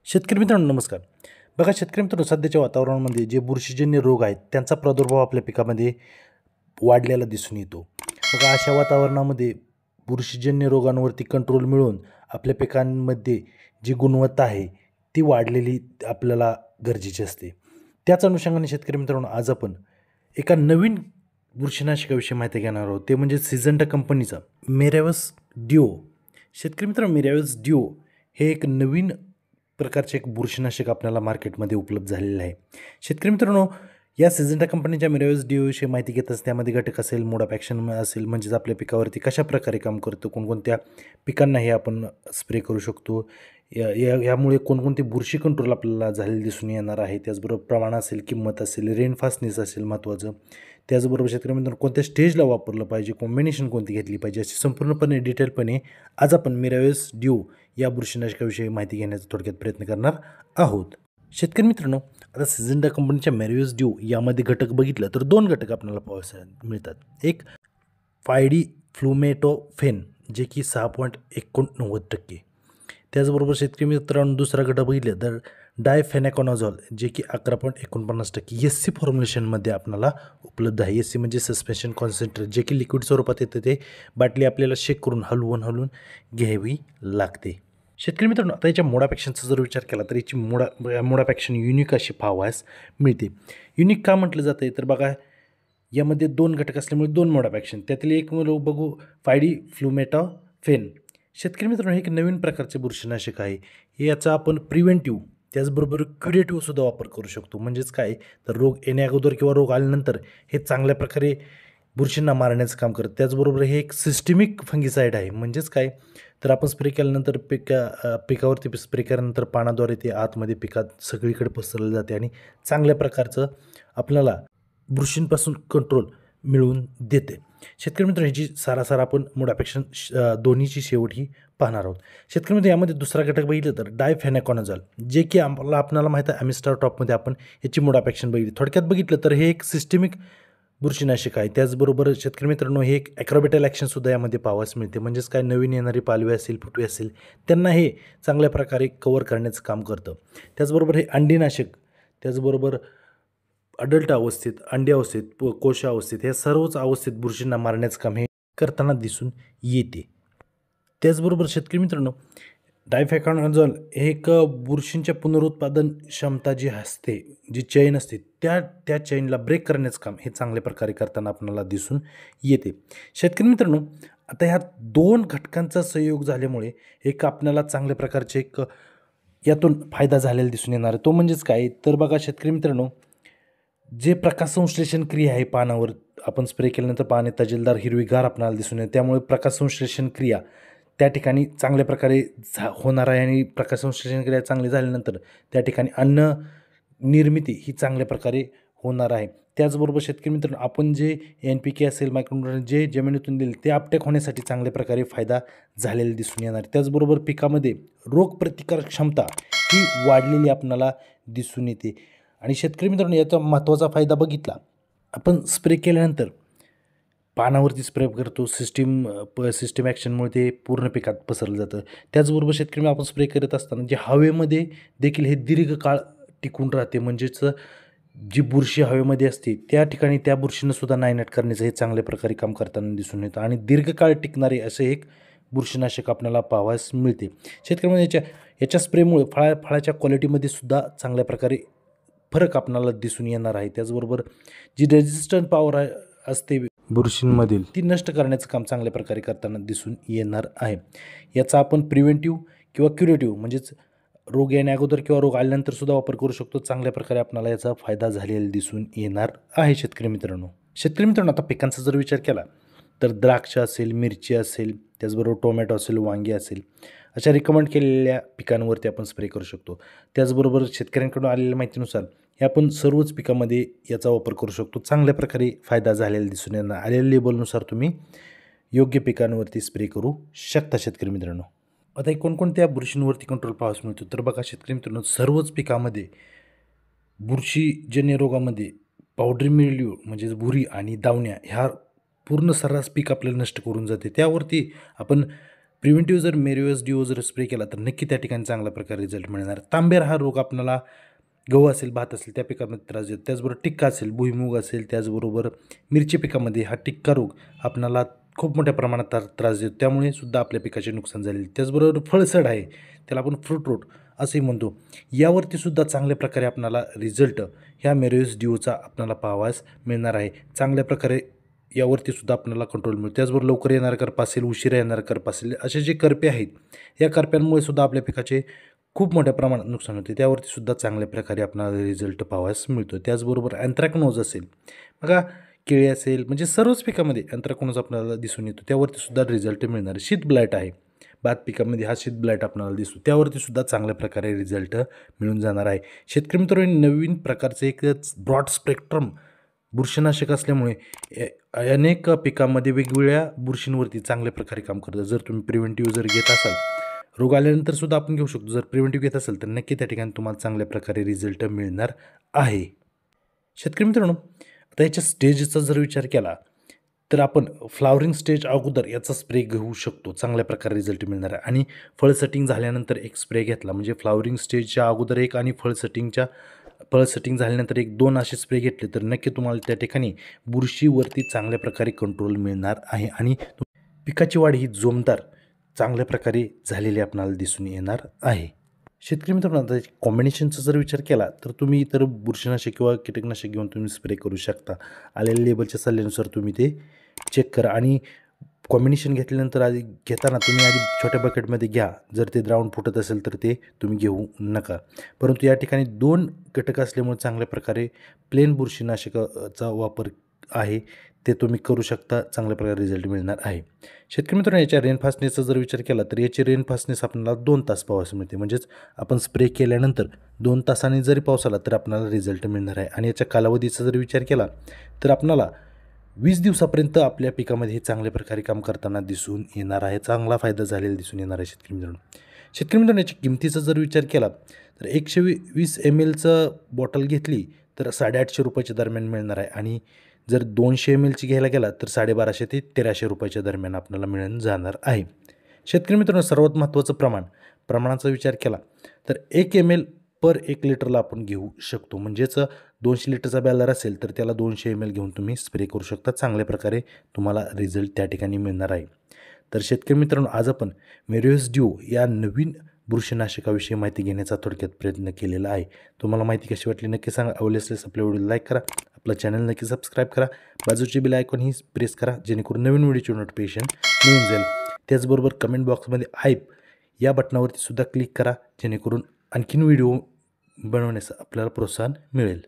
शेतकरी मित्रांनो नमस्कार. बघा शेतकरी मित्रांनो, सध्याच्या वातावरणामध्ये जे बुरशीजन्य रोग आहेत त्यांचा प्रादुर्भाव आपल्या पिकामध्ये वाढलेला दिसून येतो. बघा अशा वातावरणामध्ये बुरशीजन्य रोगांवरती कंट्रोल मिळवून आपल्या पिकांमध्ये जी गुणवत्ता आहे ती वाढलेली आपल्याला गरजेची असते. त्याच अनुषंगाने शेतकरी मित्रांनो, आज आपण एका नवीन बुरशीनाशकाविषयी माहिती घेणार आहोत. ते म्हणजे सिजंटा कंपनीचा मेरॅवस डिओ. शेतकरी मित्रांनो, मेरॅवस डिओ हे एक नवीन प्रकारचे एक बुरशीनाशक आपल्याला मार्केटमध्ये उपलब्ध झालेलं आहे. शेतकरी मित्रांनो, या सिजंटा कंपनीच्या मेरॅवस डिओविषयी माहिती घेताच त्यामध्ये घटक असेल, मोड ऑफ ॲक्शन असेल, म्हणजेच आपल्या पिकावरती कशा प्रकारे काम करतं, कोणकोणत्या पिकांना हे आपण स्प्रे करू शकतो, यामुळे कोणकोणते बुरशी कंट्रोल आपल्याला झालेले दिसून येणार आहे. त्याचबरोबर प्रमाण असेल, किंमत असेल, रेन फास्टनेस असेल महत्त्वाचं. त्याचबरोबर शेतकरी मित्रांनो, कोणत्या स्टेजला वापरलं पाहिजे, कॉम्बिनेशन कोणती घेतली पाहिजे, अशी संपूर्णपणे डिटेलपणे आज आपण मेरॅवस डिओ या बुरशीनाशकाविषयी माहिती घेण्याचा थोडक्यात प्रयत्न करणार आहोत. शेतकरी मित्रांनो, आता सिजंटा कंपनीच्या मेरॅवस डिओ यामध्ये घटक बघितलं तर दोन घटक आपल्याला पाहायला मिळतात. एक फायडी फ्लुमेटोफेन जे की 6.89%. त्याचबरोबर शेतकरी मित्रांनो, दुसरा घटक बघितलं तर डायफेनॅकॉनॉझॉल जे की 11.49% एस-सी फॉर्म्युलेशनमध्ये आपल्याला उपलब्ध आहे. एस-सी म्हणजे सस्पेन्शन कॉन्सन्ट्रेट, जे की लिक्विड स्वरूपात येतं. ते बाटली आपल्याला शेक करून हलवून घ्यावी लागते. शेतकरी मित्रांनो, आता याच्या मोड ऑफ ॲक्शनचा जर विचार केला तर याची मोड ऑफ ॲक्शन युनिक अशी पाहावयास मिळते. युनिक का म्हटलं जातं आहे तर बघा, यामध्ये दोन घटक असल्यामुळे दोन मोड ऑफ ॲक्शन. त्यातील एक बघू, फायडी फ्लुमेटोफेन. शेतकरी मित्रांनो, हे एक नवीन प्रकारचे बुरशीनाशक आहे. याचा आपण प्रिव्हेंटिव्ह त्याचबरोबर क्युरेटिव्ह सुद्धा वापर करू शकतो. म्हणजेच काय तर रोग येण्या अगोदर किंवा रोग आल्यानंतर हे चांगल्या प्रकारे बुरशींना मारण्याचं काम करतं. त्याचबरोबर हे एक सिस्टमिक फंगिसाईड आहे. म्हणजेच काय तर आपण स्प्रे केल्यानंतर पिकावरती स्प्रे केल्यानंतर पानाद्वारे ते आतमध्ये पिकात सगळीकडे पसरलं जाते आणि चांगल्या प्रकारचं आपल्याला बुरशींपासून कंट्रोल मिळवून देते. शेतकरी मित्र, ह्याची सारासार आपण मोड ऑफ ॲक्शन दोन्हीची शेवट ही पाहणार आहोत. शेतकरी मित्र, यामध्ये दुसरा घटक बघितलं तर डायफेनॅकॉनॉझॉल जे की आपल्याला माहीत आहे ॲमिस्टार टॉपमध्ये आपण याची मोड ऑफ ॲक्शन बघितली. थोडक्यात बघितलं तर हे एक सिस्टमिक बुरशीनाशक आहे. त्याचबरोबर शेतकरी मित्रांनो, हे एक ॲक्रोबॅटल ॲक्शनसुद्धा यामध्ये पाहावयास मिळते. म्हणजेच काय, नवीन येणारी पालवी असेल, फुटवे असेल, त्यांना हे चांगल्या प्रकारे कव्हर करण्याचं काम करतं. त्याचबरोबर हे अंडीनाशक, त्याचबरोबर अडल्ट अवस्थेत, अंडी अवस्थेत, कोशावस्थेत, या सर्वच अवस्थेत बुरशींना मारण्याचं काम हे करताना दिसून येते. त्याचबरोबर शेतकरी मित्रांनो, डायफेनॉकॉनझॉल हे एक बुरशींच्या पुनरुत्पादन क्षमता जी असते, जी चैन असते, त्या चैनला ब्रेक करण्याचं काम हे चांगल्या प्रकारे करताना आपल्याला दिसून येते. शेतकरी मित्रांनो, आता ह्या दोन घटकांचा संयोग झाल्यामुळे एक आपल्याला चांगल्या प्रकारचे एक यातून फायदा झालेला दिसून येणार आहे. तो म्हणजेच काय तर बघा शेतकरी मित्रांनो, जे प्रकाशसंश्लेषण क्रिया आहे पानावर, आपण स्प्रे केल्यानंतर पाने तजेलदार हिरवीगार आपल्याला दिसून येते. त्यामुळे प्रकाशसंश्लेषण क्रिया त्या ठिकाणी चांगल्या प्रकारे होणार आहे आणि प्रकाशसंश्लेषण क्रिया चांगली झाल्यानंतर त्या ठिकाणी अन्न निर्मिती ही चांगल्या प्रकारे होणार आहे. त्याचबरोबर शेतकरी मित्रांनो, आपण जे NPK असेल, मायक्रोन्यूट्रिएंट जे जमिनीतून दिले ते अपटेक होण्यासाठी चांगल्या प्रकारे फायदा झालेला दिसून येणार. त्याचबरोबर पिकामध्ये रोगप्रतिकारक क्षमता ही वाढलेली आपल्याला दिसून येते. आणि शेतकरी मित्रांनो, याचा महत्त्वाचा फायदा बघितला, आपण स्प्रे केल्यानंतर पानावरती स्प्रे करतो, सिस्टीम ॲक्शनमुळे ते पूर्ण पिकात पसरलं जातं. त्याचबरोबर शेतकरी आपण स्प्रे करत असताना जे हवेमध्ये देखील हे दीर्घकाळ टिकून राहते. म्हणजेच जी बुरशी हवेमध्ये असते त्या ठिकाणी त्या बुरशींनासुद्धा नायनाट करण्याचं हे चांगल्या प्रकारे काम करताना दिसून येतं आणि दीर्घकाळ टिकणारे असे एक बुरशीनाशक आपल्याला पाहावयास मिळते. शेतकऱ्यांमध्ये याच्या स्प्रेमुळे फळाच्या क्वालिटीमध्ये सुद्धा चांगल्या प्रकारे फरक आपल्याला दिसून येणार आहे. त्याचबरोबर जी रेजिस्टंट पॉवर असते बुरशींमधील ती नष्ट करण्याचं काम चांगल्या प्रकारे करताना दिसून येणार आहे. याचा आपण प्रिव्हेंटिव्ह किंवा क्युरेटिव्ह म्हणजेच रोग येण्या अगोदर किंवा रोग आल्यानंतर सुद्धा वापर करू शकतो. चांगल्या प्रकारे आपल्याला याचा फायदा झालेला दिसून येणार आहे. शेतकरी मित्रांनो, आता पिकांचा जर विचार केला तर द्राक्ष असेल, मिरची असेल, त्याचबरोबर टोमॅटो असेल, वांगी असेल, अशा रिकमेंड केलेल्या पिकांवरती आपण स्प्रे करू शकतो. त्याचबरोबर शेतकऱ्यांकडून आलेल्या माहितीनुसार हे आपण सर्वच पिकामध्ये याचा वापर करू शकतो. चांगल्या प्रकारे फायदा झालेला दिसून येणार. आलेल्या लेबलनुसार तुम्ही योग्य पिकांवरती स्प्रे करू शकता. शेतकरी मित्रांनो, आता कोणकोणत्या बुरशींवरती कंट्रोल पाहावयास मिळतो तर बघा शेतकरी मित्रांनो, सर्वच पिकामध्ये बुरशीजन्य रोगामध्ये पावडरी मिल्ड्यू म्हणजेच भुरी आणि दावण्या ह्या पूर्ण सर्रास पीक आपल्याला नष्ट करून जाते. त्यावरती आपण प्रिव्हेंटिव्ह जर मेरिओस डिओ जर स्प्रे केला तर नक्की त्या ठिकाणी चांगल्या प्रकारे रिझल्ट मिळणार. तांबेर हा रोग आपल्याला गहू असेल, भात असेल त्या पिकामध्ये त्रास देतो. त्याचबरोबर टिक्का असेल, भुईमूग असेल, त्याचबरोबर मिरची पिकामध्ये हा टिक्का रोग आपल्याला खूप मोठ्या प्रमाणात त्रास देतो. त्यामुळे सुद्धा आपल्या पिकाचे नुकसान झालेले. त्याचबरोबर फळसड आहे, त्याला आपण फ्रूट रोट असंही म्हणतो. यावरती सुद्धा चांगल्या प्रकारे आपल्याला रिझल्ट ह्या मेरिओस डिओचा आपल्याला पाहावयास मिळणार आहे. चांगल्या प्रकारे यावरती सुद्धा आपल्याला कंट्रोल मिळतो. त्याचबरोबर लवकर येणारा करपा असेल, उशिरा येणारा करपा असेल, असे जे करपे आहेत, या करप्यांमुळे सुद्धा आपल्या पिकाचे खूप मोठ्या प्रमाणात नुकसान होते. त्यावरती सुद्धा चांगल्या प्रकारे आपल्याला रिझल्ट पाहावयास मिळतो. त्याचबरोबर अँथ्रॅकनोज असेल, बघा केळी असेल, म्हणजे सर्वच पिकामध्ये अँथ्रॅकनोज आपल्याला दिसून येतो. त्यावरती सुद्धा रिझल्ट मिळणार. शीत ब्लाइट आहे, भात पिकामध्ये हा शीत ब्लाइट आपल्याला दिसतो. त्यावरती सुद्धा चांगल्या प्रकारे रिझल्ट मिळून जाणार आहे. शेतकरी मित्रांनो, नवीन प्रकारचे एक ब्रॉड स्पेक्ट्रम बुरशीनाशक असल्यामुळे अनेक पिकांमध्ये वेगवेगळ्या बुरशींवरती चांगल्या प्रकारे काम करतं. जर तुम्ही प्रिव्हेंटिव्ह जर घेत असाल, रोग आल्यानंतर सुद्धा आपण घेऊ शकतो. जर प्रिव्हेंटिव्ह घेत असेल तर नक्की त्या ठिकाणी तुम्हाला चांगल्या प्रकारे रिझल्ट मिळणार आहे. शेतकरी मित्रांनो, आता याच्या स्टेजचा जर विचार केला तर आपण फ्लावरिंग स्टेज अगोदर याचा स्प्रे घेऊ शकतो. चांगल्या प्रकारे रिझल्ट मिळणार आहे. आणि फळ सेटिंग झाल्यानंतर एक स्प्रे घेतला, म्हणजे फ्लावरिंग स्टेजच्या अगोदर एक आणि फळ सेटिंग झाल्यानंतर एक 2 असे स्प्रे घेतले तर नक्की तुम्हाला त्या ठिकाणी बुरशीवरती चांगल्या प्रकारे कंट्रोल मिळणार आहे. आणि पिकाची वाढ ही जोमदार चांगल्या प्रकारे झालेली आपल्याला दिसून येणार आहे. शेतकरी मित्रांनो, आता कॉम्बिनेशनचा जर विचार केला तर तुम्ही इतर बुरशीनाशक किंवा कीटकनाशक घेऊन तुम्ही स्प्रे करू शकता. आलेल्या लेबलच्या सल्ल्यानुसार तुम्ही ते चेक करा. आणि कॉम्बिनेशन घेतल्यानंतर आधी घेताना तुम्ही आधी छोट्या बकेटमध्ये घ्या. जर ते द्रावण फुटत असेल तर ते तुम्ही घेऊ नका. परंतु या ठिकाणी 2 घटक असल्यामुळे चांगल्या प्रकारे प्लेन बुरशीनाशकाचा वापर आहे ते तुम्ही करू शकता. चांगल्या प्रकारे रिझल्ट मिळणार आहे. शेतकरी मित्रांनो, याच्या रेन फास्टनेसचा जर विचार केला तर याची रेन फास्टनेस आपल्याला 2 तास पाहावयास मिळते. म्हणजेच आपण स्प्रे केल्यानंतर 2 तासांनी जरी पाऊस आला तर आपल्याला रिझल्ट मिळणार आहे. आणि याच्या कालावधीचा जर विचार केला तर आपल्याला 20 दिवसापर्यंत आपल्या पिकामध्ये हे चांगल्या प्रकारे काम करताना दिसून येणार आहे. चांगला फायदा झालेला दिसून येणार आहे. शेतकरी मित्रांनो, याच्या किमतीचा जर विचार केला तर 120 mlचं बॉटल घेतली तर ₹850 दरम्यान मिळणार आहे. आणि जर 200 mlची घ्यायला गेला तर ₹1250 ते ₹1300 दरम्यान आपल्याला मिळून जाणार आहे. शेतकरी मित्रांनो, सर्वात महत्त्वाचं प्रमाणाचा विचार केला तर 1 ml पर 1 लिटरला आपण घेऊ शकतो. म्हणजेच 200 लिटरचा बॅलर असेल तर त्याला 200 ml घेऊन तुम्ही स्प्रे करू शकता. चांगल्या प्रकारे तुम्हाला रिझल्ट त्या ठिकाणी मिळणार आहे. तर शेतकरी मित्रांनो, आज आपण मेरिओस डिओ या नवीन बुरशीनाशकाविषयी माहिती घेण्याचा थोडक्यात प्रयत्न केलेला आहे. तुम्हाला माहिती कशी वाटली नक्की सांगा. आवडली असल्यास आपल्या व्हिडिओला लाईक करा, आपलं चॅनल नक्की सबस्क्राईब करा, बाजूची बेल आयकॉन ही प्रेस करा जेणेकरून नवीन व्हिडिओचे नोटिफिकेशन मिळून जाईल. त्याचबरोबर कमेंट बॉक्समध्ये हाईप या बटनावरती सुद्धा क्लिक करा जेणेकरून आणखीन व्हिडिओ बनवण्यास आपल्याला प्रोत्साहन मिळेल.